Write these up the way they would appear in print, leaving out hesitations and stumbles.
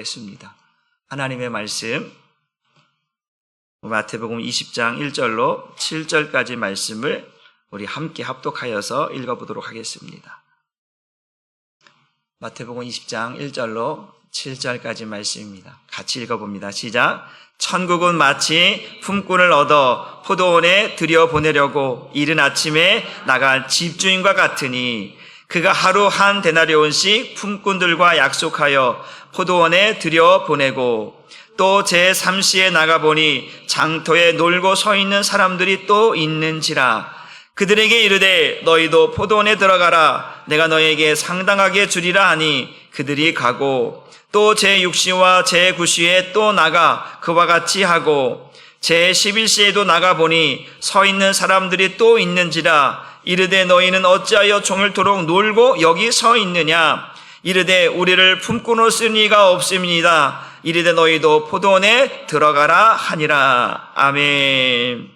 겠습니다. 하나님의 말씀 마태복음 20장 1절로 7절까지 말씀을 우리 함께 합독하여서 읽어보도록 하겠습니다. 마태복음 20장 1절로 7절까지 말씀입니다. 같이 읽어봅니다. 시작. 천국은 마치 품꾼을 얻어 포도원에 들여보내려고 이른 아침에 나간 집주인과 같으니 그가 하루 한 데나리온씩 품꾼들과 약속하여 포도원에 들여보내고 또 제3시에 나가보니 장터에 놀고 서 있는 사람들이 또 있는지라. 그들에게 이르되 너희도 포도원에 들어가라. 내가 너희에게 상당하게 주리라 하니 그들이 가고 또 제6시와 제9시에 또 나가 그와 같이 하고 제11시에도 나가보니 서 있는 사람들이 또 있는지라. 이르되 너희는 어찌하여 종일토록 놀고 여기 서 있느냐. 이르되 우리를 품꾼으로 쓸 이가 없습니다. 이르되 너희도 포도원에 들어가라 하니라. 아멘.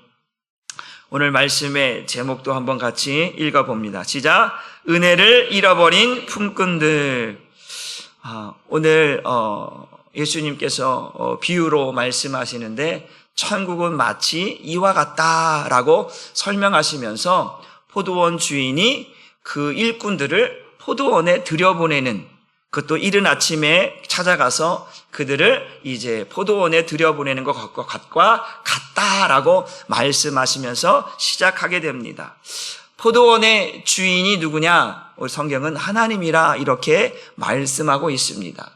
오늘 말씀의 제목도 한번 같이 읽어봅니다. 시작. 은혜를 잃어버린 품꾼들. 오늘 예수님께서 비유로 말씀하시는데 천국은 마치 이와 같다라고 설명하시면서 포도원 주인이 그 일꾼들을 포도원에 들여보내는, 그것도 이른 아침에 찾아가서 그들을 이제 포도원에 들여보내는 것과 같다라고 말씀하시면서 시작하게 됩니다. 포도원의 주인이 누구냐? 우리 성경은 하나님이라 이렇게 말씀하고 있습니다.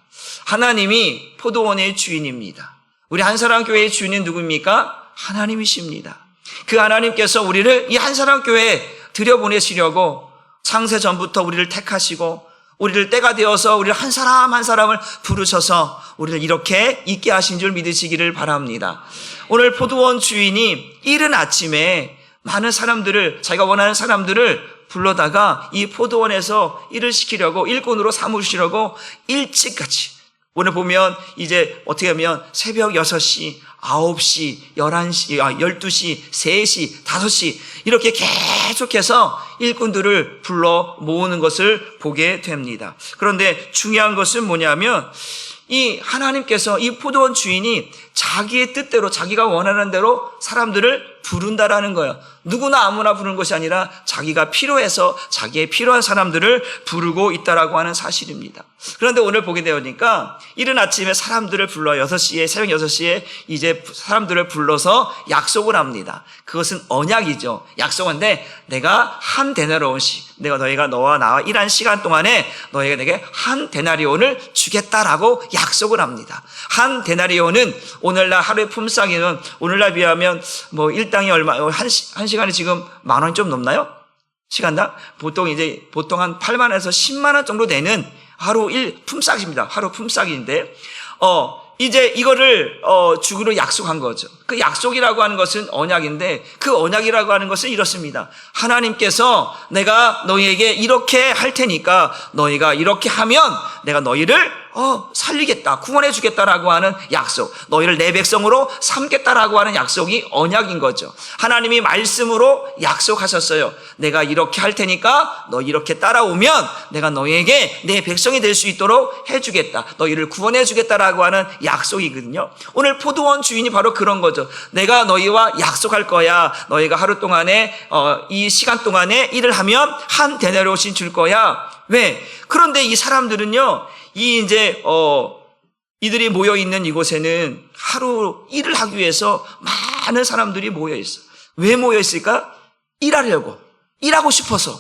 하나님이 포도원의 주인입니다. 우리 한사랑교회의 주인은 누구입니까? 하나님이십니다. 그 하나님께서 우리를 이 한사랑교회에 들여보내시려고 창세 전부터 우리를 택하시고 우리를 때가 되어서 우리를 한 사람 한 사람을 부르셔서 우리를 이렇게 있게 하신 줄 믿으시기를 바랍니다. 오늘 포도원 주인이 이른 아침에 많은 사람들을, 자기가 원하는 사람들을 불러다가 이 포도원에서 일을 시키려고, 일꾼으로 삼으시려고 일찍같이, 오늘 보면 이제 어떻게 하면 새벽 6시, 9시, 11시, 12시, 3시, 5시 이렇게 계속해서 일꾼들을 불러 모으는 것을 보게 됩니다. 그런데 중요한 것은 뭐냐면 이 하나님께서 이 포도원 주인이 자기의 뜻대로, 자기가 원하는 대로 사람들을 부른다라는 거예요. 누구나 아무나 부르는 것이 아니라 자기가 필요해서 자기의 필요한 사람들을 부르고 있다라고 하는 사실입니다. 그런데 오늘 보게 되니까 이른 아침에 사람들을 불러 6시에, 새벽 6시에 이제 사람들을 불러서 약속을 합니다. 그것은 언약이죠. 약속인데 내가 한 데나리온씩, 내가 너희가 너와 나와 일한 시간 동안에 너희가 내게 한 데나리온을 주겠다라고 약속을 합니다. 한 데나리온은 오늘날 하루의 품삯이는 오늘날 비하면 뭐 일당이 얼마, 한 시간에 지금 10,000원이 좀 넘나요? 시간당? 보통 한 8만원에서 10만원 정도 되는 하루 품삯입니다. 하루 품삯인데, 이제 이거를, 주기로 약속한 거죠. 그 약속이라고 하는 것은 언약인데, 그 언약이라고 하는 것은 이렇습니다. 하나님께서 내가 너희에게 이렇게 할 테니까 너희가 이렇게 하면 내가 너희를 살리겠다, 구원해 주겠다라고 하는 약속, 너희를 내 백성으로 삼겠다라고 하는 약속이 언약인 거죠. 하나님이 말씀으로 약속하셨어요. 내가 이렇게 할 테니까 너 이렇게 따라오면 내가 너희에게 내 백성이 될 수 있도록 해주겠다, 너희를 구원해 주겠다라고 하는 약속이거든요. 오늘 포도원 주인이 바로 그런 거죠. 내가 너희와 약속할 거야. 너희가 하루 동안에 이 시간 동안에 일을 하면 한 데나리온씩 줄 거야. 왜? 그런데 이 사람들은요, 이들이 모여 있는 이곳에는 하루 일을 하기 위해서 많은 사람들이 모여 있어. 왜 모여 있을까? 일하려고, 일하고 싶어서.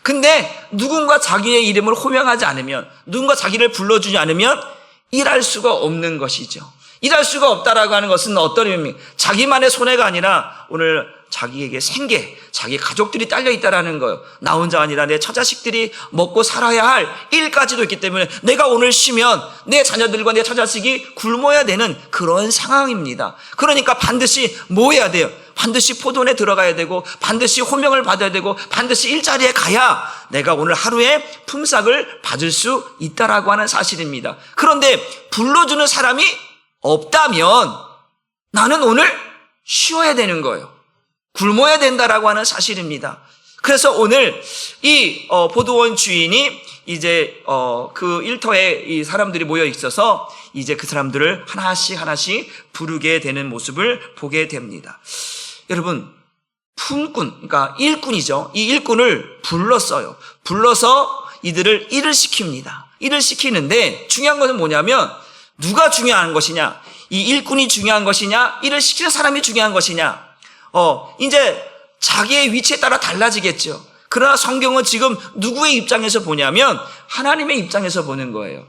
근데 누군가 자기의 이름을 호명하지 않으면, 누군가 자기를 불러주지 않으면 일할 수가 없는 것이죠. 일할 수가 없다라고 하는 것은 어떤 의미입니까? 자기만의 손해가 아니라 오늘 자기에게 생계, 자기 가족들이 딸려 있다라는 거예요. 나 혼자 아니라 내 처자식들이 먹고 살아야 할 일까지도 있기 때문에 내가 오늘 쉬면 내 자녀들과 내 처자식이 굶어야 되는 그런 상황입니다. 그러니까 반드시 뭐 해야 돼요? 반드시 포도원에 들어가야 되고, 반드시 호명을 받아야 되고, 반드시 일자리에 가야 내가 오늘 하루에 품삯을 받을 수 있다라고 하는 사실입니다. 그런데 불러주는 사람이 없다면 나는 오늘 쉬어야 되는 거예요. 굶어야 된다라고 하는 사실입니다. 그래서 오늘 이 포도원 주인이 이제 그 일터에 이 사람들이 모여 있어서 이제 그 사람들을 하나씩 부르게 되는 모습을 보게 됩니다. 여러분, 품꾼, 그러니까 일꾼이죠. 이 일꾼을 불렀어요. 불러서 이들을 일을 시킵니다. 일을 시키는데 중요한 것은 뭐냐면 누가 중요한 것이냐? 이 일꾼이 중요한 것이냐? 일을 시키는 사람이 중요한 것이냐? 이제 자기의 위치에 따라 달라지겠죠. 그러나 성경은 지금 누구의 입장에서 보냐면 하나님의 입장에서 보는 거예요.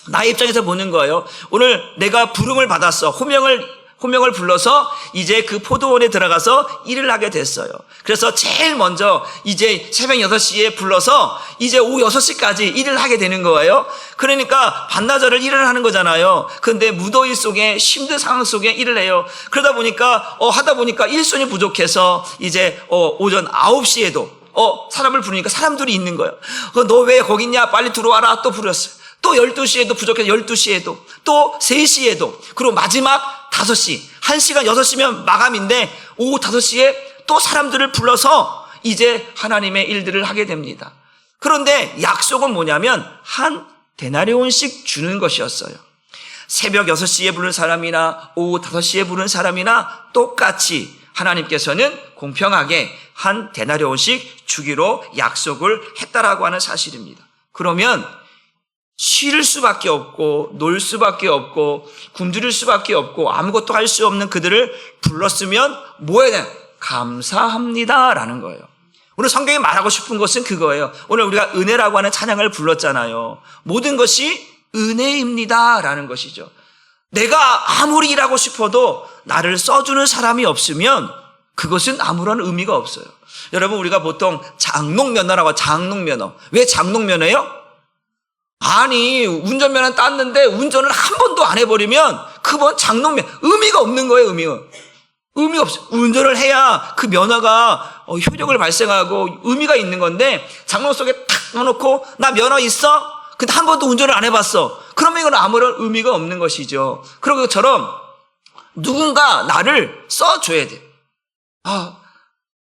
나의 입장에서 보는 거예요. 오늘 내가 부름을 받았어. 호명을 불러서 이제 그 포도원에 들어가서 일을 하게 됐어요. 그래서 제일 먼저 이제 새벽 6시에 불러서 이제 오후 6시까지 일을 하게 되는 거예요. 그러니까 반나절을 일을 하는 거잖아요. 그런데 무더위 속에 힘든 상황 속에 일을 해요. 그러다 보니까 하다 보니까 일손이 부족해서 이제 오전 9시에도 사람을 부르니까 사람들이 있는 거예요. 너 왜 거기 있냐? 빨리 들어와라. 또 부르셨어요. 또 12시에도 부족해서 12시에도 또 3시에도 그리고 마지막 5시 1시간 6시면 마감인데 오후 5시에 또 사람들을 불러서 이제 하나님의 일들을 하게 됩니다. 그런데 약속은 뭐냐면 한 데나리온씩 주는 것이었어요. 새벽 6시에 부른 사람이나 오후 5시에 부른 사람이나 똑같이 하나님께서는 공평하게 한 데나리온씩 주기로 약속을 했다라고 하는 사실입니다. 그러면 쉴 수밖에 없고 놀 수밖에 없고 굶주릴 수밖에 없고 아무것도 할 수 없는 그들을 불렀으면 뭐 해야 되나? 감사합니다라는 거예요. 오늘 성경이 말하고 싶은 것은 그거예요. 오늘 우리가 은혜라고 하는 찬양을 불렀잖아요. 모든 것이 은혜입니다라는 것이죠. 내가 아무리 일하고 싶어도 나를 써주는 사람이 없으면 그것은 아무런 의미가 없어요. 여러분, 우리가 보통 장롱면허라고 장롱면허. 왜 장롱면허예요? 아니, 운전면허는 땄는데 운전을 한 번도 안 해버리면 그건 장롱면 의미가 없는 거예요. 의미가 없어요. 운전을 해야 그 면허가 효력을 발생하고 의미가 있는 건데 장롱 속에 탁 넣어놓고 나 면허 있어? 근데 한 번도 운전을 안 해봤어. 그러면 이건 아무런 의미가 없는 것이죠. 그런 것처럼 누군가 나를 써줘야 돼.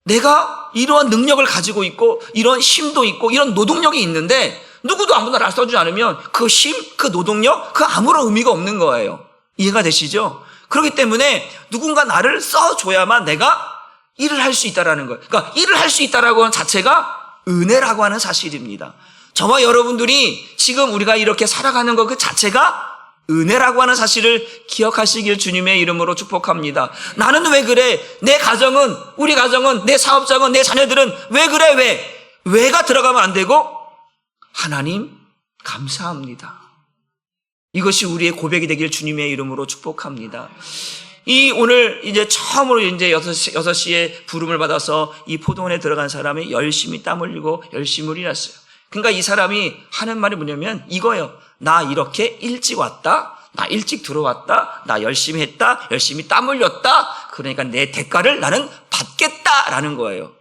내가 이러한 능력을 가지고 있고 이런 힘도 있고 이런 노동력이 있는데 누구도 아무나 나를 써주지 않으면 그 힘, 그 노동력, 그 아무런 의미가 없는 거예요. 이해가 되시죠? 그렇기 때문에 누군가 나를 써줘야만 내가 일을 할 수 있다라는 거예요. 그러니까 일을 할 수 있다라고 하는 자체가 은혜라고 하는 사실입니다. 저와 여러분들이 지금 우리가 이렇게 살아가는 것 그 자체가 은혜라고 하는 사실을 기억하시길 주님의 이름으로 축복합니다. 나는 왜 그래? 내 가정은, 우리 가정은, 내 사업장은, 내 자녀들은 왜 그래? 왜가 들어가면 안 되고 하나님 감사합니다. 이것이 우리의 고백이 되길 주님의 이름으로 축복합니다. 오늘 이제 처음으로 이제 6시에 부름을 받아서 이 포도원에 들어간 사람이 열심히 땀 흘리고 열심히 일했어요. 그러니까 이 사람이 하는 말이 뭐냐면 이거예요. 나 이렇게 일찍 왔다. 나 일찍 들어왔다. 나 열심히 했다. 열심히 땀 흘렸다. 그러니까 내 대가를 나는 받겠다라는 거예요.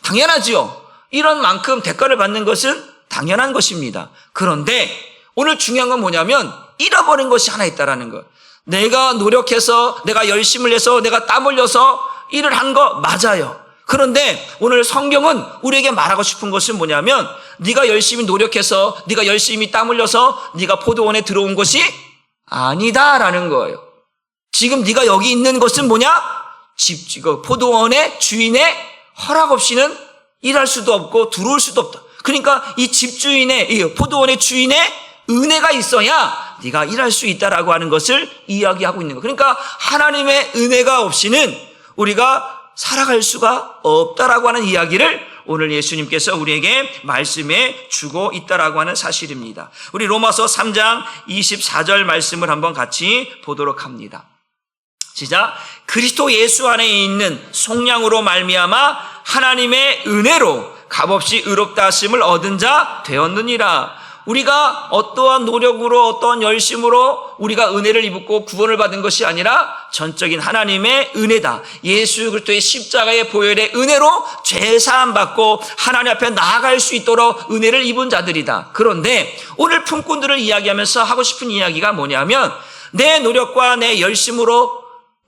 당연하지요. 이런 만큼 대가를 받는 것은 당연한 것입니다. 그런데 오늘 중요한 건 뭐냐면 잃어버린 것이 하나 있다라는 거. 내가 노력해서 내가 열심을 해서 내가 땀 흘려서 일을 한 거 맞아요. 그런데 오늘 성경은 우리에게 말하고 싶은 것은 뭐냐면 네가 열심히 노력해서 네가 열심히 땀 흘려서 네가 포도원에 들어온 것이 아니다라는 거예요. 지금 네가 여기 있는 것은 뭐냐? 포도원의 주인의 허락 없이는 일할 수도 없고 들어올 수도 없다. 그러니까 이 집주인의, 이 포도원의 주인의 은혜가 있어야 네가 일할 수 있다라고 하는 것을 이야기하고 있는 거예요. 그러니까 하나님의 은혜가 없이는 우리가 살아갈 수가 없다라고 하는 이야기를 오늘 예수님께서 우리에게 말씀해 주고 있다라고 하는 사실입니다. 우리 로마서 3장 24절 말씀을 한번 같이 보도록 합니다. 시작. 그리스도 예수 안에 있는 속량으로 말미암아 하나님의 은혜로 값없이 의롭다 하심을 얻은 자 되었느니라. 우리가 어떠한 노력으로 어떠한 열심으로 우리가 은혜를 입고 구원을 받은 것이 아니라 전적인 하나님의 은혜다. 예수 그리스도의 십자가의 보혈의 은혜로 죄사함 받고 하나님 앞에 나아갈 수 있도록 은혜를 입은 자들이다. 그런데 오늘 품꾼들을 이야기하면서 하고 싶은 이야기가 뭐냐면 내 노력과 내 열심으로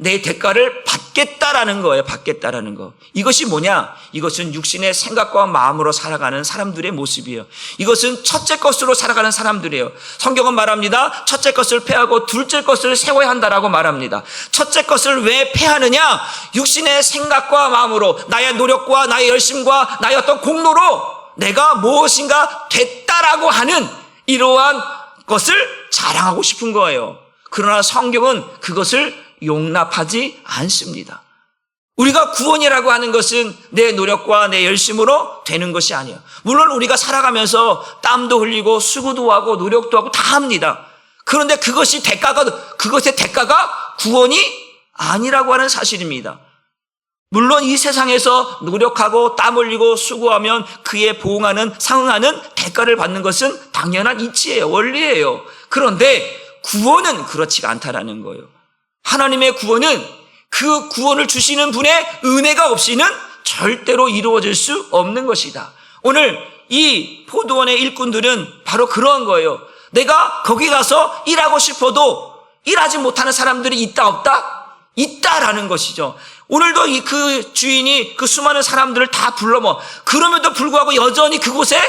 내 대가를 받겠다라는 거예요. 받겠다라는 거. 이것이 뭐냐? 이것은 육신의 생각과 마음으로 살아가는 사람들의 모습이에요. 이것은 첫째 것으로 살아가는 사람들이에요. 성경은 말합니다. 첫째 것을 패하고 둘째 것을 세워야 한다라고 말합니다. 첫째 것을 왜 패하느냐? 육신의 생각과 마음으로 나의 노력과 나의 열심과 나의 어떤 공로로 내가 무엇인가 됐다라고 하는 이러한 것을 자랑하고 싶은 거예요. 그러나 성경은 그것을 용납하지 않습니다. 우리가 구원이라고 하는 것은 내 노력과 내 열심으로 되는 것이 아니에요. 물론 우리가 살아가면서 땀도 흘리고 수고도 하고 노력도 하고 다 합니다. 그런데 그것의 대가가 구원이 아니라고 하는 사실입니다. 물론 이 세상에서 노력하고 땀 흘리고 수고하면 그에 상응하는 대가를 받는 것은 당연한 이치예요. 원리예요. 그런데 구원은 그렇지가 않다라는 거예요. 하나님의 구원은 그 구원을 주시는 분의 은혜가 없이는 절대로 이루어질 수 없는 것이다. 오늘 이 포도원의 일꾼들은 바로 그러한 거예요. 내가 거기 가서 일하고 싶어도 일하지 못하는 사람들이 있다 없다? 있다라는 것이죠. 오늘도 그 주인이 그 수많은 사람들을 다 불러 그럼에도 불구하고 여전히 그곳에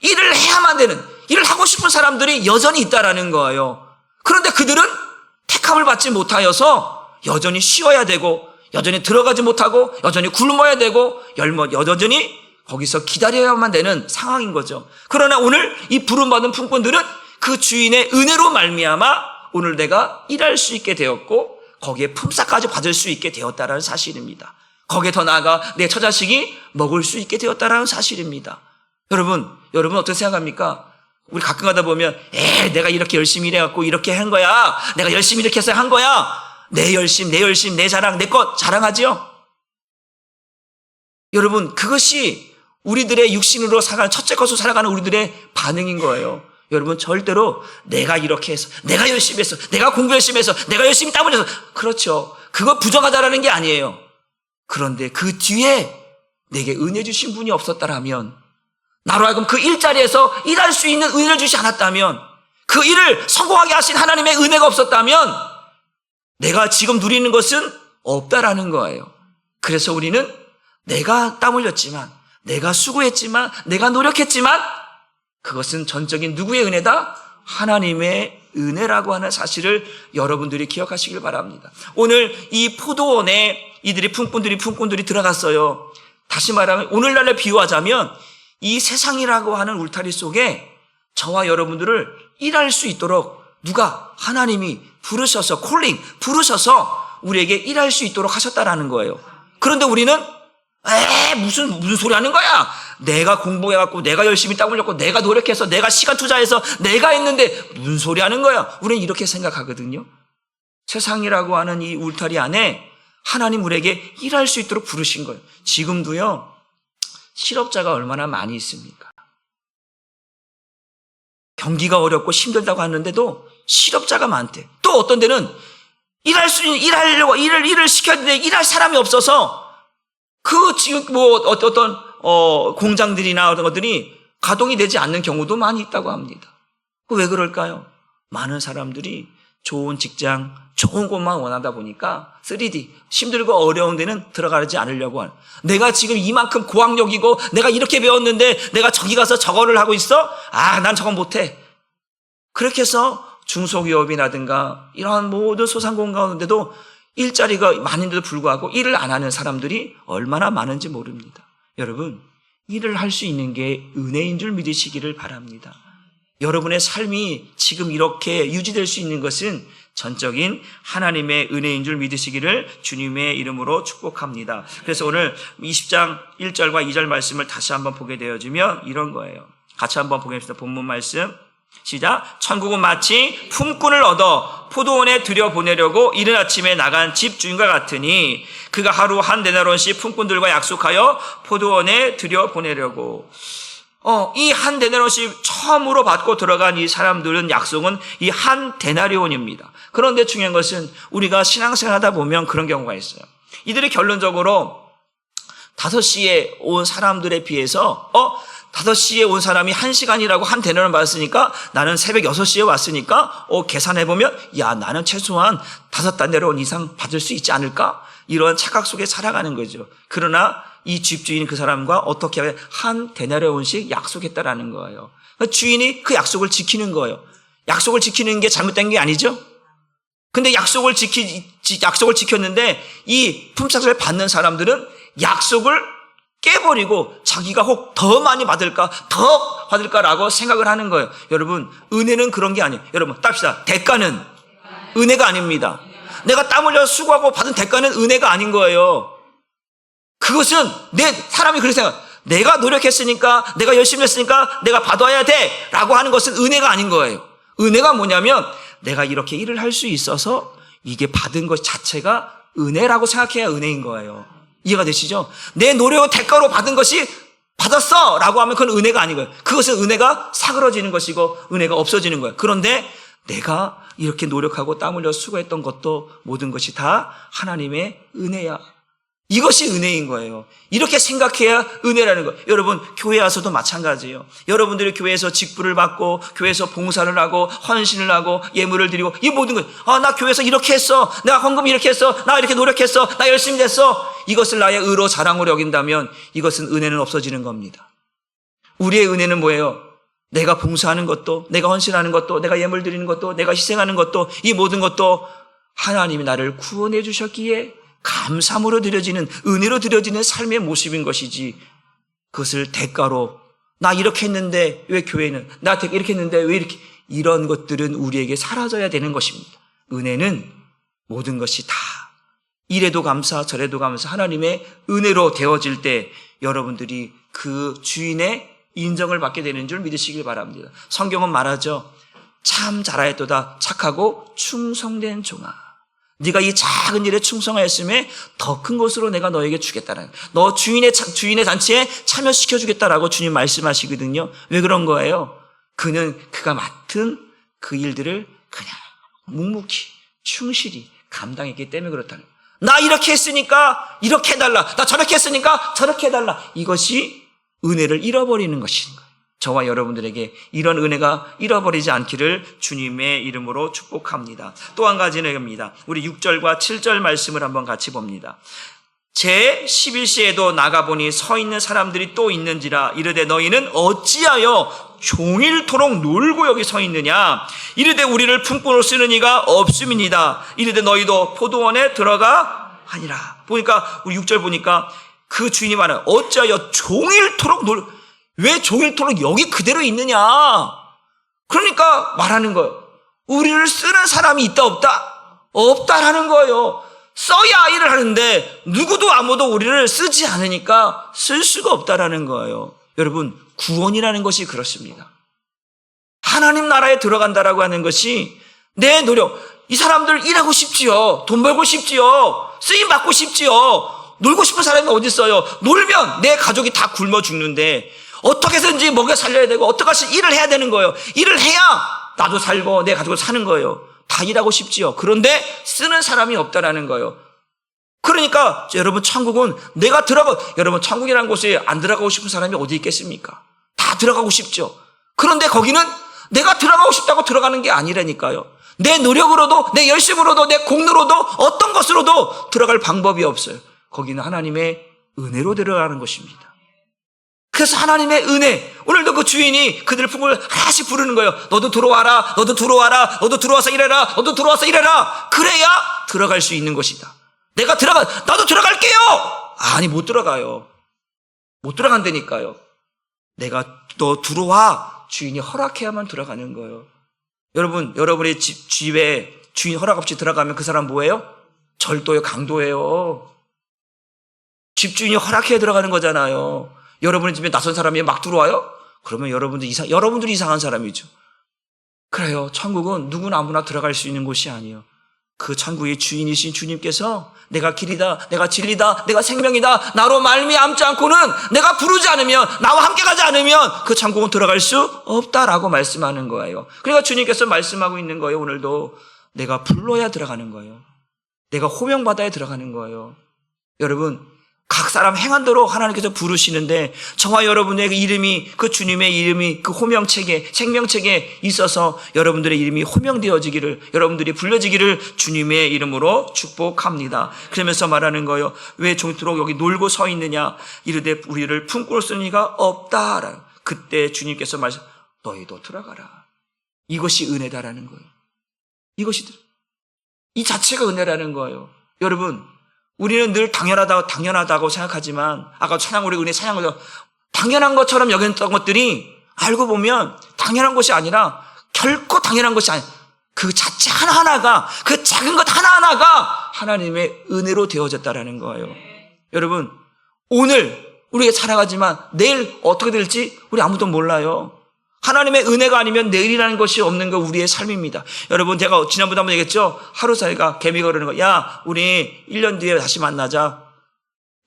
일을 해야만 되는, 일을 하고 싶은 사람들이 여전히 있다라는 거예요. 그런데 그들은 택함을 받지 못하여서 여전히 쉬어야 되고, 여전히 들어가지 못하고, 여전히 굶어야 되고, 여전히 거기서 기다려야만 되는 상황인 거죠. 그러나 오늘 이 부름받은 품꾼들은 그 주인의 은혜로 말미암아 오늘 내가 일할 수 있게 되었고, 거기에 품삯까지 받을 수 있게 되었다라는 사실입니다. 거기에 더 나아가 내 처자식이 먹을 수 있게 되었다라는 사실입니다. 여러분 어떻게 생각합니까? 우리 가끔 가다 보면 내가 이렇게 열심히 일해갖고 이렇게 한 거야. 내가 열심히 이렇게 해서 한 거야. 내 열심, 내 자랑, 내 것 자랑하지요? 여러분, 그것이 우리들의 육신으로 살아가는, 첫째 것으로 살아가는 우리들의 반응인 거예요. 여러분, 절대로 내가 이렇게 해서, 내가 열심히 해서, 내가 공부 열심히 해서, 내가 열심히 땀 흘려서, 그렇죠. 그거 부정하다라는 게 아니에요. 그런데 그 뒤에 내게 은혜 주신 분이 없었다라면, 나로 하여금 그 일자리에서 일할 수 있는 은혜를 주시 않았다면, 그 일을 성공하게 하신 하나님의 은혜가 없었다면, 내가 지금 누리는 것은 없다라는 거예요. 그래서 우리는 내가 땀 흘렸지만, 내가 수고했지만, 내가 노력했지만, 그것은 전적인 누구의 은혜다? 하나님의 은혜라고 하는 사실을 여러분들이 기억하시길 바랍니다. 오늘 이 포도원에 품꾼들이 들어갔어요. 다시 말하면 오늘날로 비유하자면 이 세상이라고 하는 울타리 속에 저와 여러분들을 일할 수 있도록 누가? 하나님이 부르셔서 부르셔서 우리에게 일할 수 있도록 하셨다라는 거예요. 그런데 우리는 무슨 소리 하는 거야? 내가 공부해갖고, 내가 열심히 땀 흘렸고, 내가 노력해서, 내가 시간 투자해서, 내가 했는데, 무슨 소리 하는 거야? 우리는 이렇게 생각하거든요. 세상이라고 하는 이 울타리 안에 하나님 우리에게 일할 수 있도록 부르신 거예요. 지금도요, 실업자가 얼마나 많이 있습니까? 경기가 어렵고 힘들다고 하는데도 실업자가 많대. 또 어떤 데는 일을 시켜야 되는데 일할 사람이 없어서 지금 공장들이나 어떤 것들이 가동이 되지 않는 경우도 많이 있다고 합니다. 왜 그럴까요? 많은 사람들이 좋은 직장, 좋은 곳만 원하다 보니까 3D, 힘들고 어려운 데는 들어가지 않으려고 하는. 내가 지금 이만큼 고학력이고 내가 이렇게 배웠는데 내가 저기 가서 저거를 하고 있어? 난 저건 못해. 그렇게 해서 중소기업이라든가 이러한 모든 소상공인 가운데도 일자리가 많은데도 불구하고 일을 안 하는 사람들이 얼마나 많은지 모릅니다. 여러분, 일을 할 수 있는 게 은혜인 줄 믿으시기를 바랍니다. 여러분의 삶이 지금 이렇게 유지될 수 있는 것은 전적인 하나님의 은혜인 줄 믿으시기를 주님의 이름으로 축복합니다. 그래서 오늘 20장 1절과 2절 말씀을 다시 한번 보게 되어지면 이런 거예요. 같이 한번 보겠습니다. 본문 말씀. 시작. 천국은 마치 품꾼을 얻어 포도원에 들여보내려고 이른 아침에 나간 집주인과 같으니 그가 하루 한 데나론씩 품꾼들과 약속하여 포도원에 들여보내려고. 이 한 데나론씩 처음으로 받고 들어간 이 사람들은 약속은 이 한 데나리온입니다. 그런데 중요한 것은 우리가 신앙생활 하다 보면 그런 경우가 있어요. 이들이 결론적으로 5시에 온 사람들에 비해서 5시에 온 사람이 1시간이라고 한 데나리온 받았으니까 나는 새벽 6시에 왔으니까 계산해보면 야, 나는 최소한 5데나리온 이상 받을 수 있지 않을까? 이런 착각 속에 살아가는 거죠. 그러나 이 집주인이 그 사람과 어떻게 하면 한 데나리온씩 약속했다라는 거예요. 주인이 그 약속을 지키는 거예요. 약속을 지키는 게 잘못된 게 아니죠? 근데 약속을 지켰는데 이 품삯을 받는 사람들은 약속을 깨버리고 자기가 혹 더 많이 받을까, 더 받을까라고 생각을 하는 거예요. 여러분, 은혜는 그런 게 아니에요. 여러분, 답시다. 대가는 은혜가 아닙니다. 내가 땀 흘려 수고하고 받은 대가는 은혜가 아닌 거예요. 그것은 사람이 그렇게 생각해요. 내가 노력했으니까, 내가 열심히 했으니까 내가 받아야 돼 라고 하는 것은 은혜가 아닌 거예요. 은혜가 뭐냐면 내가 이렇게 일을 할 수 있어서 이게 받은 것 자체가 은혜라고 생각해야 은혜인 거예요. 이해가 되시죠? 내 노력의 대가로 받은 것이 받았어 라고 하면 그건 은혜가 아닌 거예요. 그것은 은혜가 사그러지는 것이고 은혜가 없어지는 거예요. 그런데 내가 이렇게 노력하고 땀 흘려 수고했던 것도 모든 것이 다 하나님의 은혜야. 이것이 은혜인 거예요. 이렇게 생각해야 은혜라는 거예요. 여러분, 교회 와서도 마찬가지예요. 여러분들이 교회에서 직분을 받고 교회에서 봉사를 하고 헌신을 하고 예물을 드리고 이 모든 것, 나 교회에서 이렇게 했어, 내가 헌금 이렇게 했어, 나 이렇게 노력했어, 나 열심히 했어, 이것을 나의 의로 자랑으로 여긴다면 이것은 은혜는 없어지는 겁니다. 우리의 은혜는 뭐예요? 내가 봉사하는 것도, 내가 헌신하는 것도, 내가 예물 드리는 것도, 내가 희생하는 것도, 이 모든 것도 하나님이 나를 구원해 주셨기에 감사함으로 드려지는, 은혜로 드려지는 삶의 모습인 것이지, 그것을 대가로 나 이렇게 했는데 왜 교회는, 나 이렇게 했는데 왜 이렇게, 이런 것들은 우리에게 사라져야 되는 것입니다. 은혜는 모든 것이 다 이래도 감사 저래도 감사 하나님의 은혜로 되어질 때 여러분들이 그 주인의 인정을 받게 되는 줄 믿으시길 바랍니다. 성경은 말하죠. 참 잘하였도다 착하고 충성된 종아, 네가 이 작은 일에 충성하였음에 더 큰 것으로 내가 너에게 주겠다라는, 너 주인의 잔치에 참여시켜 주겠다라고 주님 말씀하시거든요. 왜 그런 거예요? 그가 맡은 그 일들을 그냥 묵묵히 충실히 감당했기 때문에 그렇다는 거예요. 나 이렇게 했으니까 이렇게 해달라, 나 저렇게 했으니까 저렇게 해달라, 이것이 은혜를 잃어버리는 것인 거예요. 저와 여러분들에게 이런 은혜가 잃어버리지 않기를 주님의 이름으로 축복합니다. 또 한 가지는 입니다. 우리 6절과 7절 말씀을 한번 같이 봅니다. 제 11시에도 나가보니 서 있는 사람들이 또 있는지라 이르되 너희는 어찌하여 종일토록 놀고 여기 서 있느냐. 이르되 우리를 품꾼으로 쓰는 이가 없음이니이다. 이르되 너희도 포도원에 들어가 하니라. 보니까 우리 6절 보니까 그 주인이 말하는, 어찌하여 종일토록 왜 종일토록 여기 그대로 있느냐. 그러니까 말하는 거예요. 우리를 쓰는 사람이 있다 없다? 없다라는 거예요. 써야 일을 하는데 누구도 아무도 우리를 쓰지 않으니까 쓸 수가 없다라는 거예요. 여러분, 구원이라는 것이 그렇습니다. 하나님 나라에 들어간다라고 하는 것이 내 노력, 이 사람들 일하고 싶지요, 돈 벌고 싶지요, 쓰임 받고 싶지요. 놀고 싶은 사람이 어디 있어요? 놀면 내 가족이 다 굶어 죽는데 어떻게 해서든지 먹여 살려야 되고 어떻게 해서 일을 해야 되는 거예요. 일을 해야 나도 살고 내 가족을 사는 거예요. 다 일하고 싶지요. 그런데 쓰는 사람이 없다라는 거예요. 그러니까 여러분, 천국은 여러분, 천국이라는 곳에 안 들어가고 싶은 사람이 어디 있겠습니까? 다 들어가고 싶죠. 그런데 거기는 내가 들어가고 싶다고 들어가는 게 아니라니까요. 내 노력으로도, 내 열심으로도, 내 공로로도, 어떤 것으로도 들어갈 방법이 없어요. 거기는 하나님의 은혜로 들어가는 것입니다. 그래서 하나님의 은혜, 오늘도 그 주인이 그들 품을 하나씩 부르는 거예요. 너도 들어와라, 너도 들어와라, 너도 들어와서 일해라, 너도 들어와서 일해라. 그래야 들어갈 수 있는 것이다. 나도 들어갈게요. 아니, 못 들어가요. 못 들어간다니까요. 너 들어와. 주인이 허락해야만 들어가는 거예요. 여러분, 여러분의 집에 주인 허락 없이 들어가면 그 사람 뭐예요? 절도예요, 강도예요. 집주인이 허락해야 들어가는 거잖아요. 여러분의 집에 낯선 사람이 막 들어와요? 그러면 여러분들이 이상한 사람이죠. 그래요. 천국은 누구나 아무나 들어갈 수 있는 곳이 아니에요. 그 천국의 주인이신 주님께서 내가 길이다, 내가 진리다, 내가 생명이다, 나로 말미암지 않고는, 내가 부르지 않으면, 나와 함께 가지 않으면 그 천국은 들어갈 수 없다라고 말씀하는 거예요. 그러니까 주님께서 말씀하고 있는 거예요. 오늘도 내가 불러야 들어가는 거예요. 내가 호명받아야 들어가는 거예요. 여러분, 각 사람 행한대로 하나님께서 부르시는데 저와 여러분의 그 이름이, 그 주님의 이름이 그 호명책에, 생명책에 있어서 여러분들의 이름이 호명되어지기를, 여러분들이 불려지기를 주님의 이름으로 축복합니다. 그러면서 말하는 거예요. 왜 종토록 여기 놀고 서 있느냐? 이르되 우리를 품고 쓸 리가 없다. 그때 주님께서 말씀, 너희도 들어가라. 이것이 은혜다라는 거예요. 이 자체가 은혜라는 거예요. 여러분, 우리는 늘 당연하다고 생각하지만, 아까 우리 은혜 찬양을 당연한 것처럼 여겼던 것들이 알고 보면 당연한 것이 아니라, 결코 당연한 것이 아니라, 그 자체 하나하나가, 그 작은 것 하나하나가 하나님의 은혜로 되어졌다라는 거예요. 여러분, 오늘 우리가 살아가지만 내일 어떻게 될지 우리 아무도 몰라요. 하나님의 은혜가 아니면 내일이라는 것이 없는 거 우리의 삶입니다. 여러분, 제가 지난번에 한번 얘기했죠? 하루 사이가 개미가 그러는 거, 야, 우리 1년 뒤에 다시 만나자.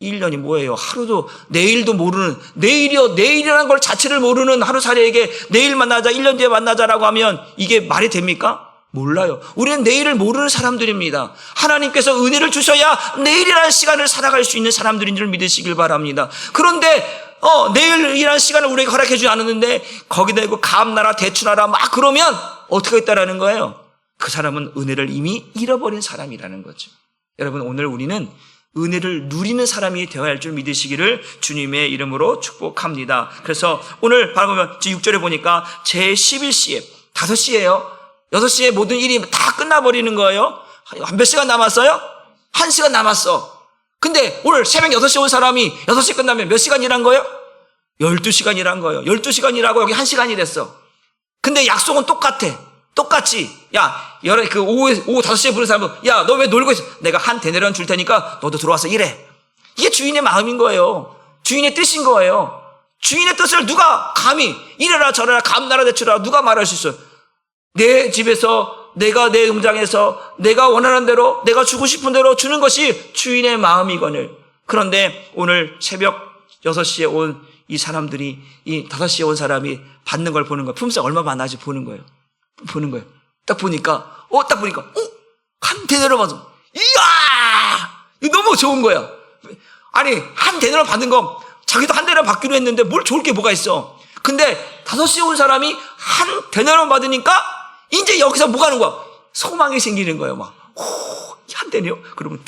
1년이 뭐예요? 하루도, 내일도 모르는, 내일이라는 걸 자체를 모르는 하루살이에게 내일 만나자, 1년 뒤에 만나자라고 하면 이게 말이 됩니까? 몰라요. 우리는 내일을 모르는 사람들입니다. 하나님께서 은혜를 주셔야 내일이라는 시간을 살아갈 수 있는 사람들인 줄 믿으시길 바랍니다. 그런데 내일이라는 시간을 우리에게 허락해 주지 않았는데 거기다 대고 감나라 대추나라 막 그러면 어떻게 했다라는 거예요? 그 사람은 은혜를 이미 잃어버린 사람이라는 거죠. 여러분, 오늘 우리는 은혜를 누리는 사람이 되어야 할 줄 믿으시기를 주님의 이름으로 축복합니다. 그래서 오늘 보면 6절에 보니까 제11시에 5시예요. 6시에 모든 일이 다 끝나버리는 거예요. 몇 시간 남았어요? 1시간 남았어. 근데 오늘 새벽 6시에 온 사람이 6시 끝나면 몇 시간 일한 거예요? 12시간 일한 거예요. 12시간 일하고 여기 1시간이 됐어. 근데 약속은 똑같이. 야, 오후 5시에 부른 사람은, 야, 너 왜 놀고 있어? 내가 한 데나리온 줄 테니까 너도 들어와서 일해. 이게 주인의 마음인 거예요. 주인의 뜻인 거예요. 주인의 뜻을 누가 감히 이래라 저래라 감나라 대추라 누가 말할 수 있어요? 내 집에서 내가 내 농장에서 내가 원하는 대로 내가 주고 싶은 대로 주는 것이 주인의 마음이거늘. 그런데 오늘 새벽 6시에 온 이 사람들이 이 5시에 온 사람이 받는 걸 보는 거예요. 품삯 얼마 받나지 보는 거예요. 딱 보니까 한 데나리온 받아. 이야! 이거 너무 좋은 거야. 아니, 한 데나리온 받는 거 자기도 한 데나리온 받기로 했는데 뭘 좋을 게 뭐가 있어. 근데 5시에 온 사람이 한 데나리온 받으니까 이제 여기서 뭐가 하는 거야? 소망이 생기는 거예요. 한 데나리온? 그러면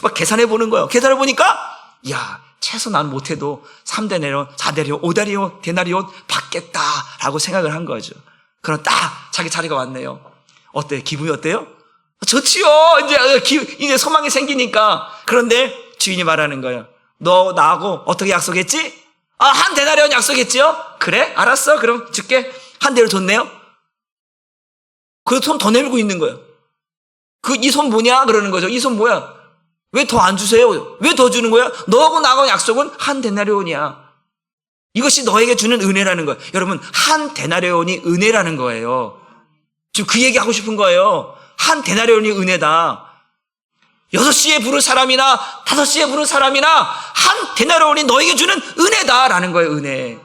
막 계산해 보는 거예요. 계산해 보니까, 야, 최소 난 못해도 3데나리온, 4데나리온, 5데나리온 받겠다라고 생각을 한 거죠. 그럼 딱 자기 자리가 왔네요. 어때요? 기분이 어때요? 좋지요. 이제 소망이 생기니까. 그런데 주인이 말하는 거예요. 너 나하고 어떻게 약속했지? 한 데나리온 약속했지요? 그래? 알았어. 그럼 줄게. 한 대를 줬네요. 그 손 더 내밀고 있는 거예요. 이 손 뭐냐? 그러는 거죠. 이 손 뭐야? 왜 더 안 주세요? 왜 더 주는 거야? 너하고 나하고 약속은 한 데나리온이야. 이것이 너에게 주는 은혜라는 거예요. 여러분, 한 데나리온이 은혜라는 거예요. 지금 그 얘기 하고 싶은 거예요. 한 데나리온이 은혜다. 6시에 부른 사람이나 5시에 부른 사람이나 한 데나리온이 너에게 주는 은혜다라는 거예요. 은혜.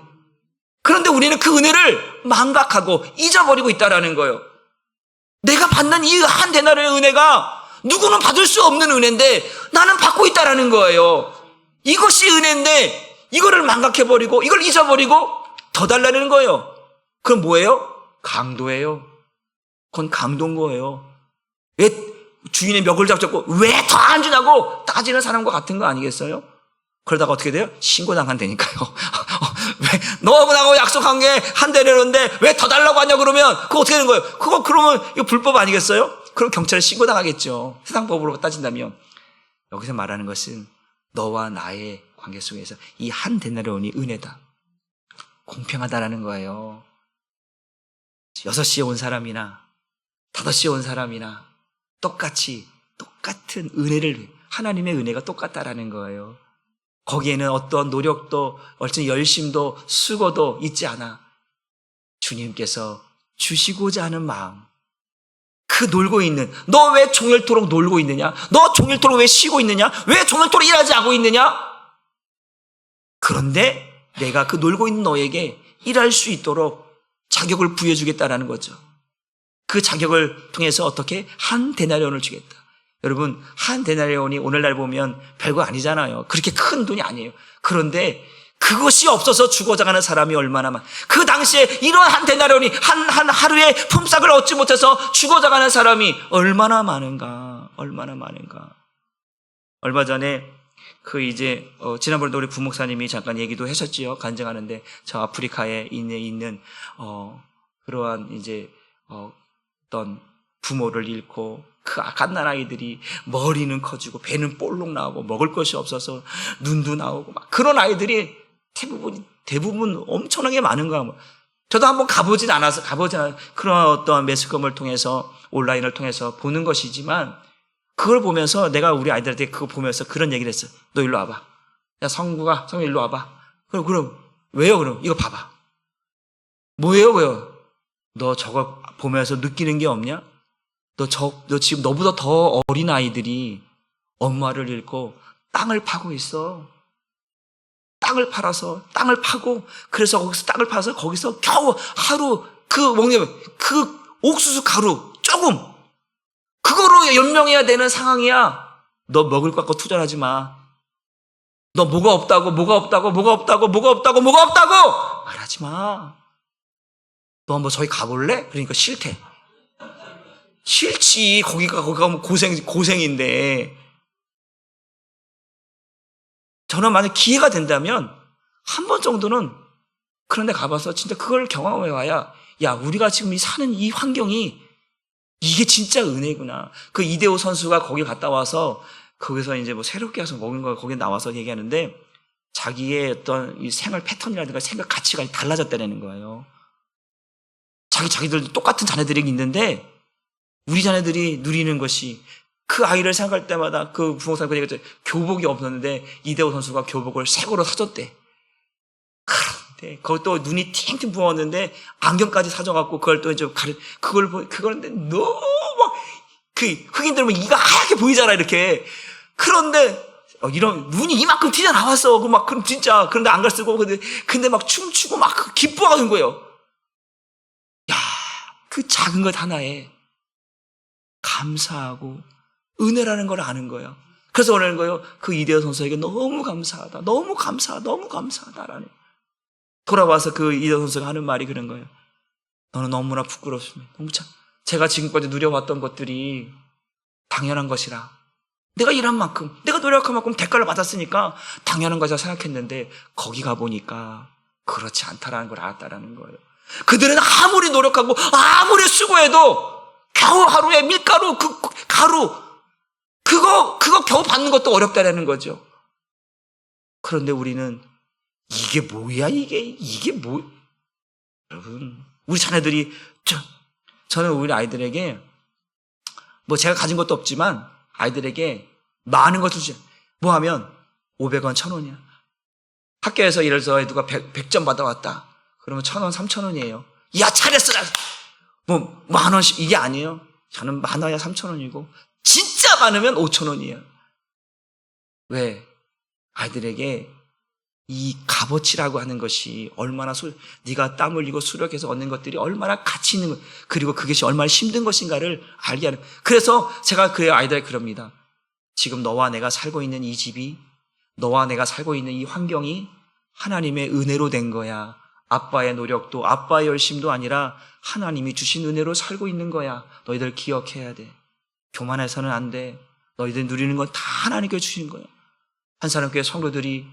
그런데 우리는 그 은혜를 망각하고 잊어버리고 있다라는 거예요. 내가 받는 이 한 데나리온의 은혜가 누구는 받을 수 없는 은혜인데 나는 받고 있다라는 거예요. 이것이 은혜인데 이거를 망각해버리고 이걸 잊어버리고 더 달라는 거예요. 그럼 뭐예요? 강도예요. 그건 강도인 거예요. 왜 주인의 멱을 잡고 왜 더 안 주냐고 따지는 사람과 같은 거 아니겠어요? 그러다가 어떻게 돼요? 신고당한다니까요. 왜 너하고 나하고 약속한 게 한 데나리온인데 왜 더 달라고 하냐 그러면 그거 어떻게 되는 거예요? 그러면 이거 불법 아니겠어요? 그럼 경찰에 신고당하겠죠. 세상법으로 따진다면. 여기서 말하는 것은 너와 나의 관계 속에서 이 한 데나리온이 은혜다. 공평하다라는 거예요. 6시에 온 사람이나 5시에 온 사람이나 똑같은 은혜를, 하나님의 은혜가 똑같다라는 거예요. 거기에는 어떤 노력도, 어떤 열심도, 수고도 있지 않아. 주님께서 주시고자 하는 마음. 그 놀고 있는, 너 왜 종일토록 놀고 있느냐? 너 종일토록 왜 쉬고 있느냐? 왜 종일토록 일하지 않고 있느냐? 그런데 내가 그 놀고 있는 너에게 일할 수 있도록 자격을 부여주겠다라는 거죠. 그 자격을 통해서 어떻게 한 데나리온을 주겠다. 여러분, 한 데나리온이 오늘날 보면 별거 아니잖아요. 그렇게 큰 돈이 아니에요. 그런데 그것이 없어서 죽어가는 사람이 얼마나 많아. 그 당시에 이런 한 데나리온이 한 하루에 품삯을 얻지 못해서 죽어가는 사람이 얼마나 많은가. 얼마나 많은가. 얼마 전에 지난번에도 우리 부목사님이 잠깐 얘기도 하셨지요. 간증하는데 저 아프리카에 있는 그러한 어떤 부모를 잃고 그 갓난아이들이 머리는 커지고 배는 볼록 나오고 먹을 것이 없어서 눈도 나오고 막 그런 아이들이 대부분 엄청나게 많은 거야. 저도 한번 가보진 않아서 그런 어떤 매스컴을 통해서 온라인을 통해서 보는 것이지만 그걸 보면서 내가 우리 아이들한테 그거 보면서 그런 얘기를 했어. 너 일로 와봐. 야, 성우 일로 와봐. 그럼 왜요? 그럼 이거 봐봐. 뭐예요? 너 저거 보면서 느끼는 게 없냐? 너 지금 너보다 더 어린 아이들이 엄마를 잃고 땅을 파고 있어. 땅을 파고, 그래서 거기서 땅을 파서 거기서 겨우 하루 그 옥수수 가루 조금 그거로 연명해야 되는 상황이야. 너 먹을 것 갖고 투자하지 마. 너 뭐가 없다고 말하지 마. 너 한번 저기 가볼래? 그러니까 싫대. 싫지. 거기 가면 고생인데. 저는 만약 기회가 된다면 한 번 정도는 그런 데 가봐서 진짜 그걸 경험해 와야, 야, 우리가 지금 사는 이 환경이 이게 진짜 은혜구나. 그 이대호 선수가 거기 갔다 와서 거기서 새롭게 와서 먹은 거 거기 나와서 얘기하는데 자기의 어떤 이 생활 패턴이라든가 생각 가치가 달라졌다는 거예요. 자기들 똑같은 자녀들이 있는데 우리 자녀들이 누리는 것이 그 아이를 생각할 때마다 그 부모님이 얘기했죠. 교복이 없었는데 이대호 선수가 교복을 새 거로 사줬대. 그런데 그것도 눈이 팅팅 부었는데 안경까지 사줘갖고 그걸 또 그걸 너무 막 흑인들 보면 이가 하얗게 보이잖아 이렇게. 그런데 이런 눈이 이만큼 튀어 나왔어. 그럼 진짜 그런데 안경 쓰고 근데 막 춤추고 막 기뻐하는 거예요. 야, 그 작은 것 하나에 감사하고 은혜라는 걸 아는 거예요. 그래서 오늘 거예요. 그 이대호 선수에게 너무 감사하다라는. 돌아와서 그 이대호 선수가 하는 말이 그런 거예요. 너는 너무나 부끄럽습니다. 제가 지금까지 누려왔던 것들이 당연한 것이라. 내가 일한 만큼, 내가 노력한 만큼 대가를 받았으니까 당연한 것이라 생각했는데 거기 가보니까 그렇지 않다라는 걸 알았다라는 거예요. 그들은 아무리 노력하고 아무리 수고해도 겨우 하루에 밀가루, 가루 그거 겨우 받는 것도 어렵다라는 거죠. 그런데 우리는 이게 뭐야 이게 뭐? 여러분, 우리 자녀들이 저는 우리 아이들에게 제가 가진 것도 없지만 아이들에게 많은 것을 주죠. 뭐 하면 500원, 1000원이야. 학교에서 예를 들어서 누가 100점 받아왔다. 그러면 1000원, 3000원이에요. 야, 잘했어. 만 원씩 이게 아니에요. 저는 많아야 3000원이고 진짜 많으면 5000원이에요. 왜? 아이들에게 이 값어치라고 하는 것이 얼마나 네가 땀 흘리고 수력해서 얻는 것들이 얼마나 가치 있는 것, 그리고 그것이 얼마나 힘든 것인가를 알게 하는. 그래서 제가 그 아이들에게 그럽니다. 지금 너와 내가 살고 있는 이 집이, 너와 내가 살고 있는 이 환경이 하나님의 은혜로 된 거야. 아빠의 노력도 아빠의 열심도 아니라 하나님이 주신 은혜로 살고 있는 거야. 너희들 기억해야 돼. 교만해서는 안 돼. 너희들 누리는 건 다 하나님께 주신 거야. 한사람교회 성도들이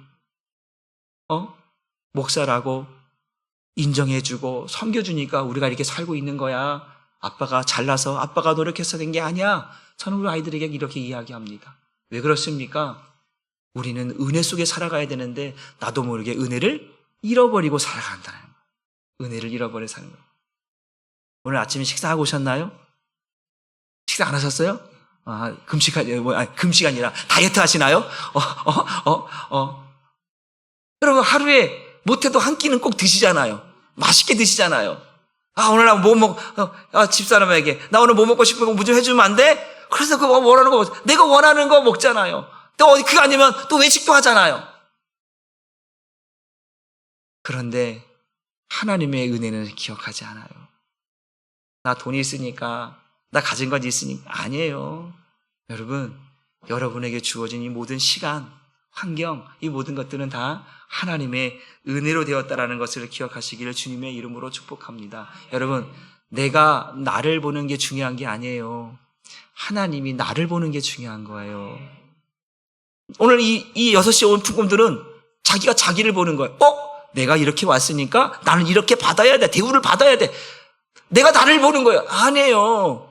목사라고 인정해주고 섬겨주니까 우리가 이렇게 살고 있는 거야. 아빠가 잘나서 아빠가 노력해서 된 게 아니야. 저는 우리 아이들에게 이렇게 이야기합니다. 왜 그렇습니까? 우리는 은혜 속에 살아가야 되는데 나도 모르게 은혜를 잃어버리고 살아간다는 거예요. 은혜를 잃어버려 사는 거예요. 오늘 아침에 식사하고 오셨나요? 식사 안 하셨어요? 금식 아니라 다이어트 하시나요? 여러분 하루에 못해도 한 끼는 꼭 드시잖아요. 맛있게 드시잖아요. 오늘 집사람에게 나 오늘 뭐 먹고 싶은 거 뭐 좀 해주면 안 돼? 그래서 그거 원하는 거 내가 원하는 거 먹잖아요. 또 그거 아니면 또 외식도 하잖아요. 그런데 하나님의 은혜는 기억하지 않아요. 나 돈이 있으니까, 나 가진 건 있으니까. 아니에요. 여러분, 여러분에게 주어진 이 모든 시간, 환경, 이 모든 것들은 다 하나님의 은혜로 되었다라는 것을 기억하시기를 주님의 이름으로 축복합니다. 여러분, 내가 나를 보는 게 중요한 게 아니에요. 하나님이 나를 보는 게 중요한 거예요. 오늘 이 6시에 온 부금들은 자기가 자기를 보는 거예요. 내가 이렇게 왔으니까 나는 이렇게 받아야 돼. 대우를 받아야 돼. 내가 나를 보는 거예요. 아니에요.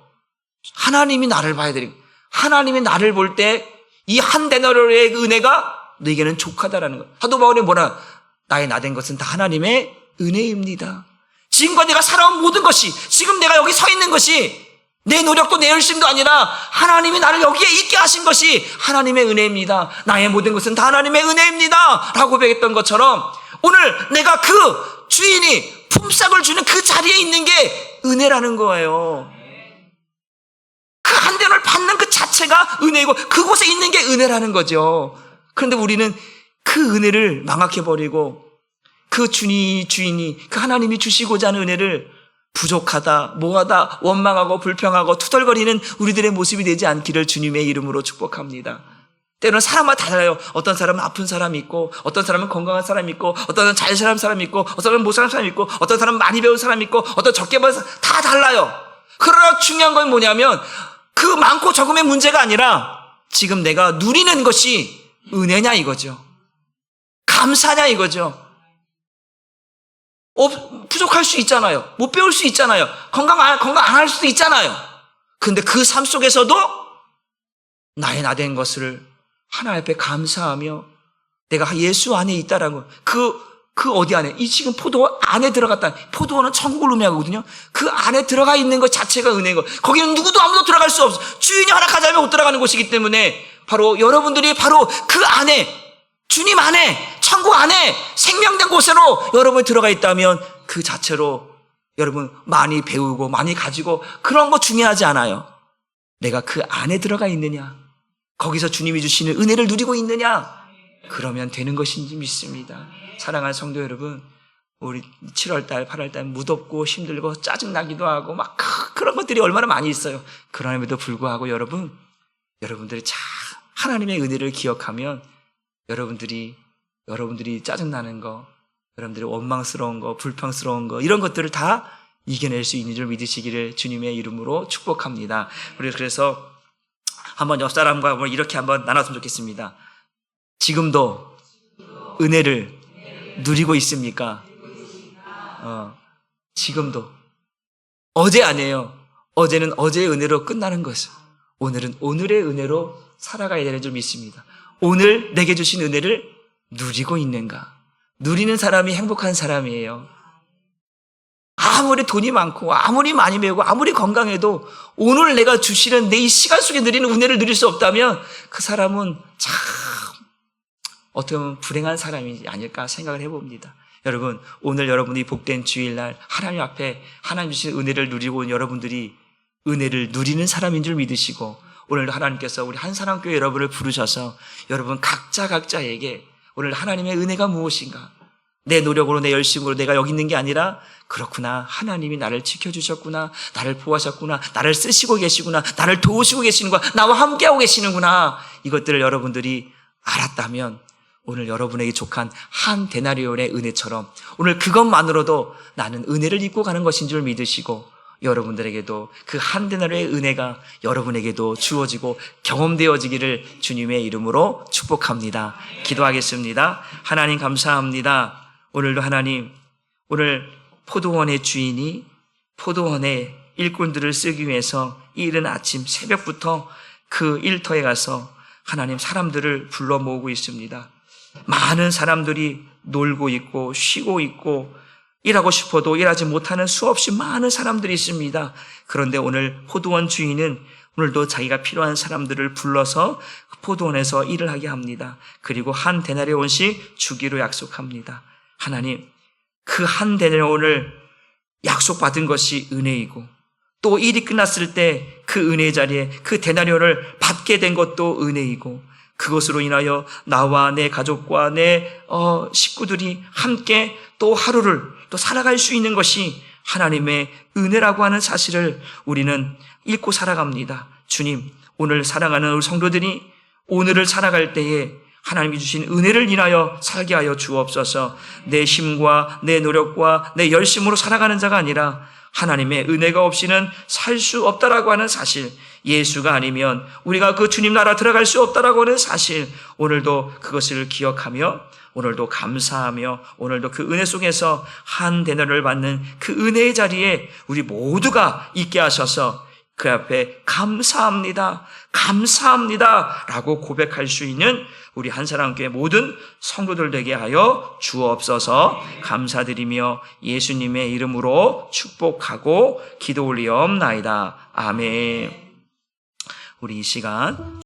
하나님이 나를 봐야 되는 거예요. 하나님이 나를 볼 때 이 한 데나리온의 은혜가 너에게는 족하다라는 거예요. 사도 바울이 뭐라? 나의 나된 것은 다 하나님의 은혜입니다. 지금까지 내가 살아온 모든 것이, 지금 내가 여기 서 있는 것이 내 노력도 내 열심도 아니라 하나님이 나를 여기에 있게 하신 것이 하나님의 은혜입니다. 나의 모든 것은 다 하나님의 은혜입니다 라고 고백했던 것처럼 오늘 내가 그 주인이 품삯을 주는 그 자리에 있는 게 은혜라는 거예요. 그 한 대를 받는 그 자체가 은혜이고 그곳에 있는 게 은혜라는 거죠. 그런데 우리는 그 은혜를 망각해버리고 그 주인이 그 하나님이 주시고자 하는 은혜를 부족하다, 뭐하다, 원망하고 불평하고 투덜거리는 우리들의 모습이 되지 않기를 주님의 이름으로 축복합니다. 때로는 사람마다 달라요. 어떤 사람은 아픈 사람이 있고, 어떤 사람은 건강한 사람이 있고, 어떤 사람은 잘 사는 사람이 있고, 어떤 사람은 못 사는 사람이 있고, 어떤 사람은 많이 배운 사람이 있고, 어떤 적게 배운 사람이 다 달라요. 그러나 중요한 건 뭐냐면 그 많고 적음의 문제가 아니라 지금 내가 누리는 것이 은혜냐 이거죠. 감사냐 이거죠. 부족할 수 있잖아요. 못 배울 수 있잖아요. 건강 안 할 수도 있잖아요. 근데 그 삶 속에서도 나의 나된 것을 하나님 앞에 감사하며 내가 예수 안에 있다라는 거. 그 어디 안에? 이 지금 포도원 안에 들어갔다. 포도원은 천국을 의미하거든요. 그 안에 들어가 있는 것 자체가 은혜인 거. 거기는 누구도 아무도 들어갈 수 없어. 주인이 허락하지 않으면 못 들어가는 곳이기 때문에 바로 여러분들이 바로 그 안에, 주님 안에, 천국 안에 생명된 곳으로 여러분이 들어가 있다면 그 자체로 여러분 많이 배우고 많이 가지고 그런 거 중요하지 않아요. 내가 그 안에 들어가 있느냐, 거기서 주님이 주시는 은혜를 누리고 있느냐, 그러면 되는 것인지 믿습니다. 사랑하는 성도 여러분, 우리 7월달, 8월달 무덥고 힘들고 짜증나기도 하고 막 그런 것들이 얼마나 많이 있어요. 그럼에도 불구하고 여러분들이 참 하나님의 은혜를 기억하면 여러분들이 짜증나는 거, 여러분들이 원망스러운 거, 불평스러운 거, 이런 것들을 다 이겨낼 수 있는 줄 믿으시기를 주님의 이름으로 축복합니다. 그래서 한번 옆 사람과 이렇게 한번 나눴으면 좋겠습니다. 지금도 은혜를 누리고 있습니까? 지금도. 어제 아니에요. 어제는 어제의 은혜로 끝나는 것을. 오늘은 오늘의 은혜로 살아가야 되는 줄 믿습니다. 오늘 내게 주신 은혜를 누리고 있는가? 누리는 사람이 행복한 사람이에요. 아무리 돈이 많고 아무리 많이 배우고 아무리 건강해도 오늘 내가 주시는 내 이 시간 속에 누리는 은혜를 누릴 수 없다면 그 사람은 참 어떻게 보면 불행한 사람이 아닐까 생각을 해봅니다. 여러분, 오늘 여러분이 복된 주일날 하나님 앞에 하나님 주신 은혜를 누리고 온 여러분들이 은혜를 누리는 사람인 줄 믿으시고 오늘 하나님께서 우리 한사랑교회 여러분을 부르셔서 여러분 각자에게 오늘 하나님의 은혜가 무엇인가, 내 노력으로 내 열심으로 내가 여기 있는 게 아니라 그렇구나, 하나님이 나를 지켜주셨구나, 나를 보호하셨구나, 나를 쓰시고 계시구나, 나를 도우시고 계시는구나, 나와 함께하고 계시는구나, 이것들을 여러분들이 알았다면 오늘 여러분에게 족한 한 데나리온의 은혜처럼 오늘 그것만으로도 나는 은혜를 입고 가는 것인 줄 믿으시고 여러분들에게도 그 한 데나리온의 은혜가 여러분에게도 주어지고 경험되어지기를 주님의 이름으로 축복합니다. 기도하겠습니다. 하나님 감사합니다. 오늘도 하나님, 오늘 포도원의 주인이 포도원의 일꾼들을 쓰기 위해서 이른 아침 새벽부터 그 일터에 가서 하나님 사람들을 불러 모으고 있습니다. 많은 사람들이 놀고 있고 쉬고 있고 일하고 싶어도 일하지 못하는 수없이 많은 사람들이 있습니다. 그런데 오늘 포도원 주인은 오늘도 자기가 필요한 사람들을 불러서 포도원에서 일을 하게 합니다. 그리고 한 데나리온씩 주기로 약속합니다. 하나님, 그 한 데나리온을 약속받은 것이 은혜이고 또 일이 끝났을 때 그 은혜의 자리에 그 데나리온을 받게 된 것도 은혜이고 그것으로 인하여 나와 내 가족과 내 식구들이 함께 또 하루를 또 살아갈 수 있는 것이 하나님의 은혜라고 하는 사실을 우리는 잊고 살아갑니다. 주님, 오늘 사랑하는 우리 성도들이 오늘을 살아갈 때에 하나님이 주신 은혜를 인하여 살게 하여 주옵소서. 내 힘과 내 노력과 내 열심으로 살아가는 자가 아니라 하나님의 은혜가 없이는 살 수 없다라고 하는 사실, 예수가 아니면 우리가 그 주님 나라 들어갈 수 없다라고 하는 사실, 오늘도 그것을 기억하며 오늘도 감사하며 오늘도 그 은혜 속에서 한 대너를 받는 그 은혜의 자리에 우리 모두가 있게 하셔서 그 앞에 감사합니다, 감사합니다 라고 고백할 수 있는 우리 한사랑교회 모든 성도들 되게 하여 주옵소서. 감사드리며 예수님의 이름으로 축복하고 기도 올리옵나이다. 아멘. 우리 이 시간